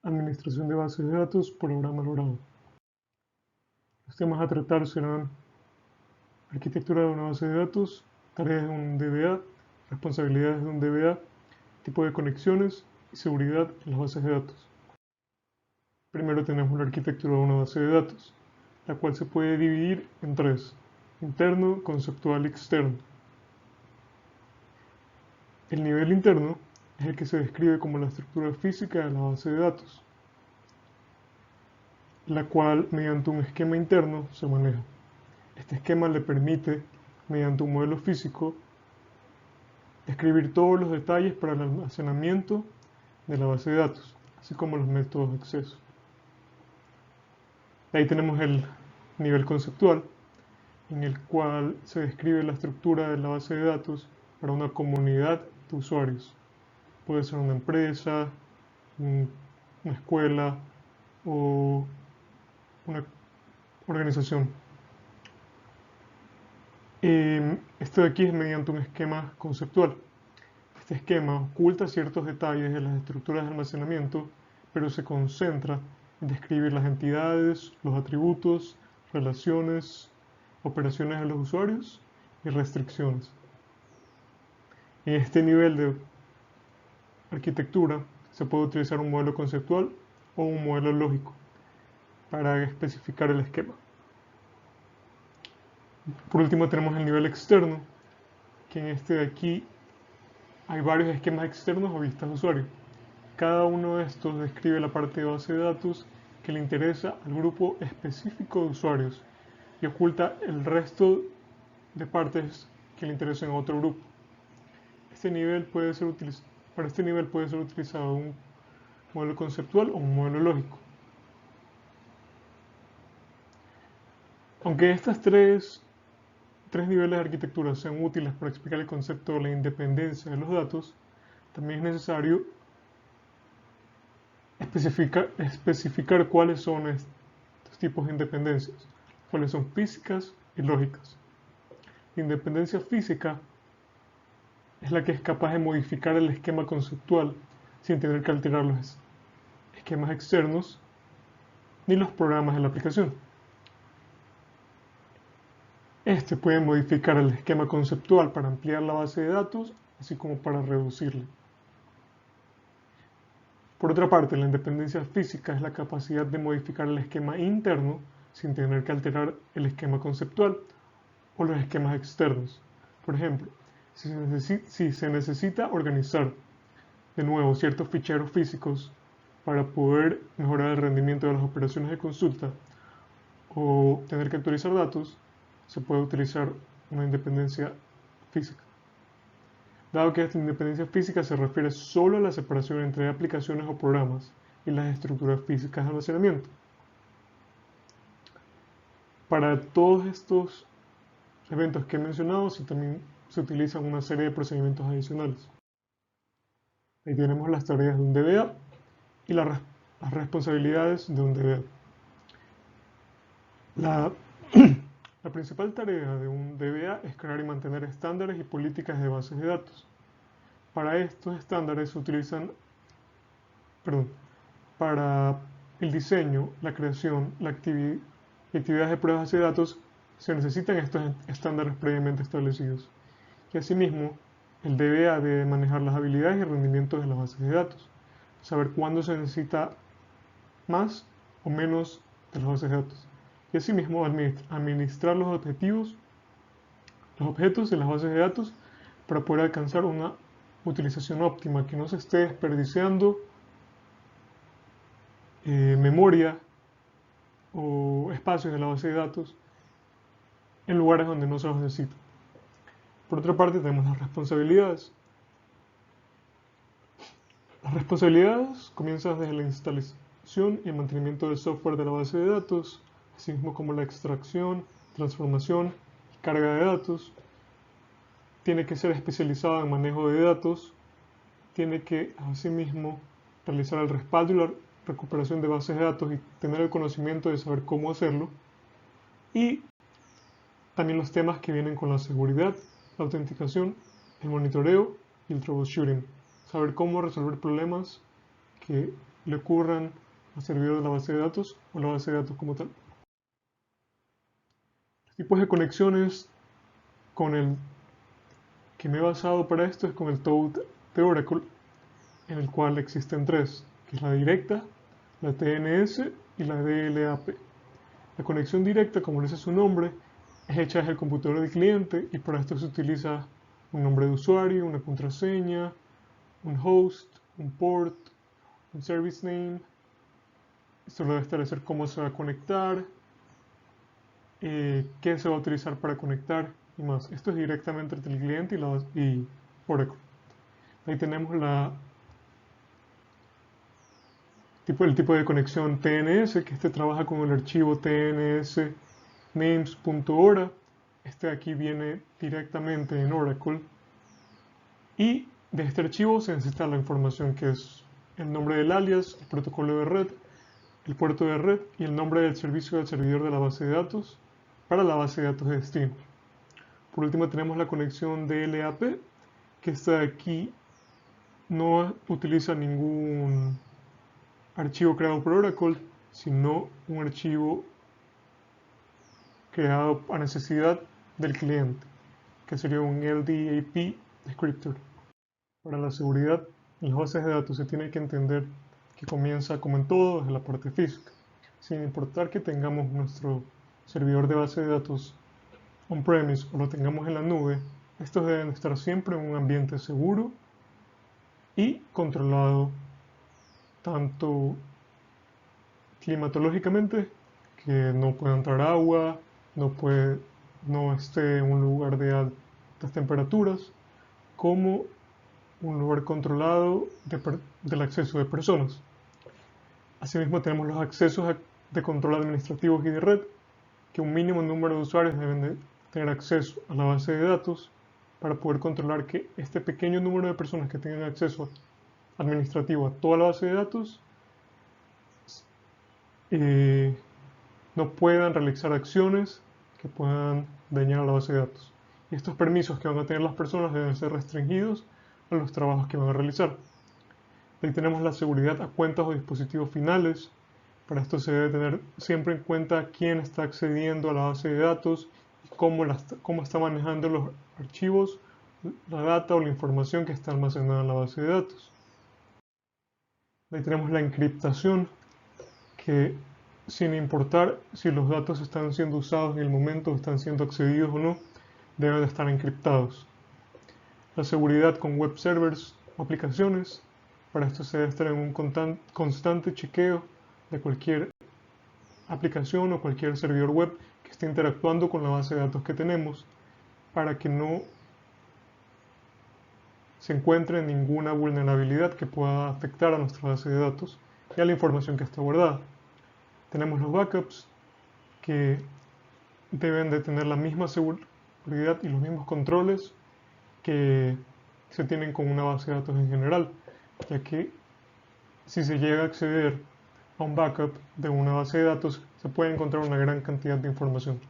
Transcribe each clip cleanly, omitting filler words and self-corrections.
Administración de bases de datos, programa logrado. Los temas a tratar serán arquitectura de una base de datos, tareas de un DBA, responsabilidades de un DBA, tipo de conexiones y seguridad en las bases de datos. Primero tenemos la arquitectura de una base de datos, la cual se puede dividir en tres: interno, conceptual y externo. El nivel interno es el que se describe como la estructura física de la base de datos, la cual mediante un esquema interno se maneja. Este esquema le permite, mediante un modelo físico, describir todos los detalles para el almacenamiento de la base de datos, así como los métodos de acceso. Ahí tenemos el nivel conceptual, en el cual se describe la estructura de la base de datos para una comunidad de usuarios. Puede ser una empresa, una escuela o una organización. Esto de aquí es mediante un esquema conceptual. Este esquema oculta ciertos detalles de las estructuras de almacenamiento, pero se concentra en describir las entidades, los atributos, relaciones, operaciones de los usuarios y restricciones. En este nivel de arquitectura se puede utilizar un modelo conceptual o un modelo lógico para especificar el esquema. Por último tenemos el nivel externo, que en este de aquí hay varios esquemas externos o vistas de usuario. Cada uno de estos describe la parte de base de datos que le interesa al grupo específico de usuarios y oculta el resto de partes que le interesan a otro grupo. Para este nivel puede ser utilizado un modelo conceptual o un modelo lógico. Aunque estas tres niveles de arquitectura sean útiles para explicar el concepto de la independencia de los datos, también es necesario especificar cuáles son estos tipos de independencias, cuáles son físicas y lógicas. La independencia física es la que es capaz de modificar el esquema conceptual sin tener que alterar los esquemas externos ni los programas de la aplicación. Este puede modificar el esquema conceptual para ampliar la base de datos, así como para reducirle. Por otra parte, la independencia física es la capacidad de modificar el esquema interno sin tener que alterar el esquema conceptual o los esquemas externos. Por ejemplo, si se necesita organizar de nuevo ciertos ficheros físicos para poder mejorar el rendimiento de las operaciones de consulta o tener que actualizar datos, se puede utilizar una independencia física. Dado que esta independencia física se refiere solo a la separación entre aplicaciones o programas y las estructuras físicas de almacenamiento. Para todos estos eventos que he mencionado, también se utilizan una serie de procedimientos adicionales. Ahí tenemos las tareas de un DBA y las responsabilidades de un DBA. La principal tarea de un DBA es crear y mantener estándares y políticas de bases de datos. Para estos estándares se utilizan, para el diseño, la creación, y actividades de pruebas de datos, se necesitan estos estándares previamente establecidos. Y asimismo, el DBA debe manejar las habilidades y rendimientos de las bases de datos, saber cuándo se necesita más o menos de las bases de datos. Y asimismo, administrar los objetos de las bases de datos para poder alcanzar una utilización óptima, que no se esté desperdiciando memoria o espacios de la base de datos en lugares donde no se los necesita. Por otra parte, tenemos las responsabilidades. Las responsabilidades comienzan desde la instalación y el mantenimiento del software de la base de datos, así mismo como la extracción, transformación y carga de datos. Tiene que ser especializado en manejo de datos, tiene que asimismo realizar el respaldo y la recuperación de bases de datos y tener el conocimiento de saber cómo hacerlo. Y también los temas que vienen con la seguridad, la autenticación, el monitoreo y el troubleshooting. Saber cómo resolver problemas que le ocurran al servidor de la base de datos o la base de datos como tal. Los tipos de conexiones con el que me he basado para esto es con el Toad de Oracle, en el cual existen tres, que es la directa, la TNS y la DLAP. La conexión directa, como dice su nombre, es hecha desde el computador del cliente y para esto se utiliza un nombre de usuario, una contraseña, un host, un port, un service name. Esto lo debe establecer cómo se va a conectar, qué se va a utilizar para conectar y más. Esto es directamente entre el cliente y Oracle. Ahí tenemos el tipo de conexión TNS, que este trabaja con el archivo TNS names.ora. Este de aquí viene directamente en Oracle. Y de este archivo se necesita la información que es el nombre del alias, el protocolo de red, el puerto de red y el nombre del servicio del servidor de la base de datos para la base de datos de destino. Por último tenemos la conexión DLAP, que esta de aquí no utiliza ningún archivo creado por Oracle, sino un archivo creado a necesidad del cliente, que sería un LDAP descriptor. Para la seguridad en las bases de datos se tiene que entender que comienza, como en todo, desde la parte física. Sin importar que tengamos nuestro servidor de base de datos on-premise o lo tengamos en la nube, estos deben estar siempre en un ambiente seguro y controlado tanto climatológicamente, que no pueda entrar agua, no esté en un lugar de altas temperaturas, como un lugar controlado del acceso de personas. Asimismo tenemos los accesos de control administrativos y de red, que un mínimo número de usuarios deben de tener acceso a la base de datos para poder controlar que este pequeño número de personas que tengan acceso administrativo a toda la base de datos no puedan realizar acciones que puedan dañar a la base de datos. Y estos permisos que van a tener las personas deben ser restringidos a los trabajos que van a realizar. Ahí tenemos la seguridad a cuentas o dispositivos finales. Para esto se debe tener siempre en cuenta quién está accediendo a la base de datos y cómo está manejando los archivos, la data o la información que está almacenada en la base de datos. Ahí tenemos la encriptación, que sin importar si los datos están siendo usados en el momento o están siendo accedidos o no, deben de estar encriptados. La seguridad con web servers o aplicaciones. Para esto se debe estar en un constante chequeo de cualquier aplicación o cualquier servidor web que esté interactuando con la base de datos que tenemos para que no se encuentre ninguna vulnerabilidad que pueda afectar a nuestra base de datos y a la información que está guardada. Tenemos los backups, que deben de tener la misma seguridad y los mismos controles que se tienen con una base de datos en general, ya que si se llega a acceder a un backup de una base de datos, se puede encontrar una gran cantidad de información.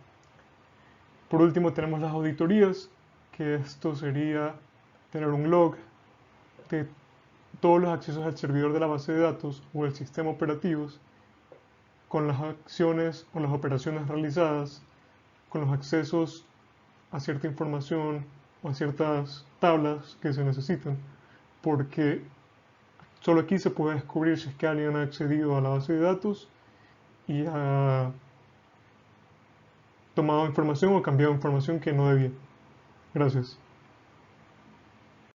Por último tenemos las auditorías, que esto sería tener un log de todos los accesos al servidor de la base de datos o el sistema operativo, con las acciones o las operaciones realizadas, con los accesos a cierta información o a ciertas tablas que se necesitan, porque solo aquí se puede descubrir si es que alguien ha accedido a la base de datos y ha tomado información o cambiado información que no debía. Gracias.